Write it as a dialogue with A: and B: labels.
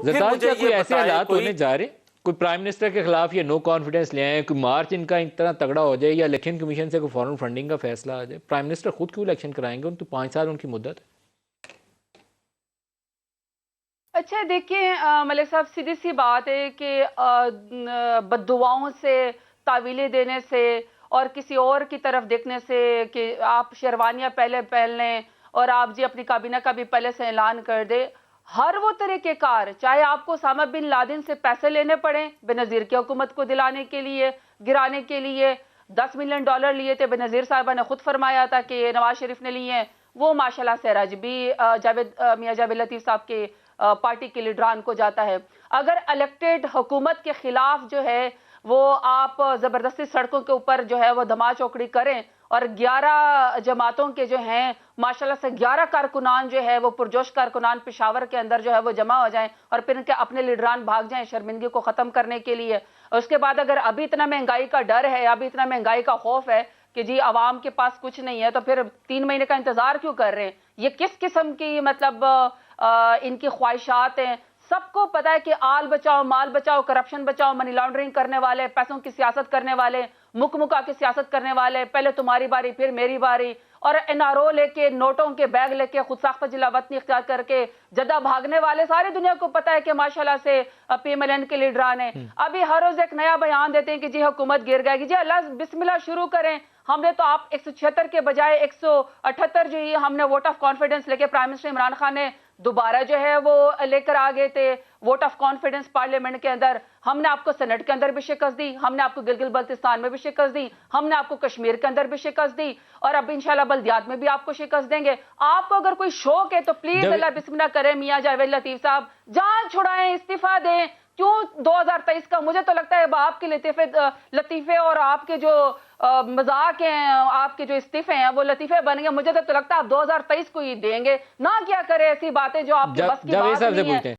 A: پھر
B: زرداری
A: مجھے
B: کیا کوئی
A: یہ
B: ایسے
A: بتائیں
B: حالات ہونے جا رہے ہیں کوئی پرائم منسٹر کے خلاف یہ نو کانفیڈنس لے آئیں کوئی مارچ ان کا اتنا تگڑا ہو جائے یا الیکشن کمیشن سے کوئی فورن فنڈنگ کا فیصلہ آ جائے پرائم منسٹر خود کیوں الیکشن کرائیں گے ان تو 5 سال ان کی مدت ہے
C: اچھا دیکھیں ملک صاحب سیدھی سی بات ہے کہ بد دعاؤں سے تعویلیں دینے سے اور کسی اور کی طرف دیکھنے سے کہ آپ شیروانیاں پہلے پہن لیں اور آپ جی اپنی کابینہ کا بھی پہلے سے اعلان کر دے ہر وہ طریقہ کار چاہے آپ کو اسامہ بن لادن سے پیسے لینے پڑیں بے نظیر کی حکومت کو دلانے کے لیے گرانے کے لیے $10 ملین لیے تھے بے نظیر صاحبہ نے خود فرمایا تھا کہ نواز شریف نے لیے ہیں وہ ماشاءاللہ سے رج بھی میاں جاوید لطیف صاحب کے پارٹی کے لیڈران کو جاتا ہے اگر الیکٹڈ حکومت کے خلاف جو ہے وہ آپ زبردستی سڑکوں کے اوپر جو ہے وہ دھما چوکڑی کریں اور 11 جماعتوں کے جو ہیں ماشاءاللہ سے 11 کارکنان جو ہے وہ پرجوش کارکنان پشاور کے اندر جو ہے وہ جمع ہو جائیں اور پھر ان کے اپنے لیڈران بھاگ جائیں شرمندگی کو ختم کرنے کے لیے اور اس کے بعد اگر ابھی اتنا مہنگائی کا ڈر ہے ابھی اتنا مہنگائی کا خوف ہے کہ جی عوام کے پاس کچھ نہیں ہے تو پھر 3 مہینے کا انتظار کیوں کر رہے ہیں یہ کس قسم کی مطلب ان کی خواہشات ہیں سب کو پتا ہے کہ آل بچاؤ مال بچاؤ کرپشن بچاؤ منی لانڈرنگ کرنے والے پیسوں کی سیاست کرنے والے مکا کی سیاست کرنے والے پہلے تمہاری باری پھر میری باری اور NRO لے کے نوٹوں کے بیگ لے کے خود ساختہ جلا وطنی اختیار کر کے جدہ بھاگنے والے ساری دنیا کو پتا ہے کہ ماشاءاللہ سے PMLN کے لیڈران ہیں ابھی ہر روز ایک نیا بیان دیتے ہیں کہ جی حکومت گر گئے گی جی اللہ بسم اللہ شروع کریں ہم نے تو آپ 176 کے بجائے 178 جو ہی ہم نے ووٹ آف کانفیڈنس لے کے پرائم منسٹر عمران خان نے دوبارہ جو ہے وہ لے کر آگئے تھے ووٹ آف کانفیڈنس پارلیمنٹ کے اندر ہم نے آپ کو سینٹ کے اندر بھی شکست دی ہم نے آپ کو گلگت بلتستان میں بھی شکست دی ہم نے آپ کو کشمیر کے اندر بھی شکست دی اور اب انشاءاللہ بلدیات میں بھی آپ کو شکست دیں گے آپ کو اگر کوئی شوق ہے تو پلیز اللہ بسم اللہ کریں میاں جاوید لطیف صاحب جان چھڑائیں استعفیٰ دیں کیوں 2023 کا مجھے تو لگتا ہے آپ کے لطیفے اور آپ کے جو مذاق ہیں آپ کے جو استعفے ہیں وہ لطیفے بن گئے مجھے تو لگتا ہے آپ 2023 کو ہی دیں گے نہ کیا کرے ایسی باتیں جو آپ کے بس کی بات نہیں ہے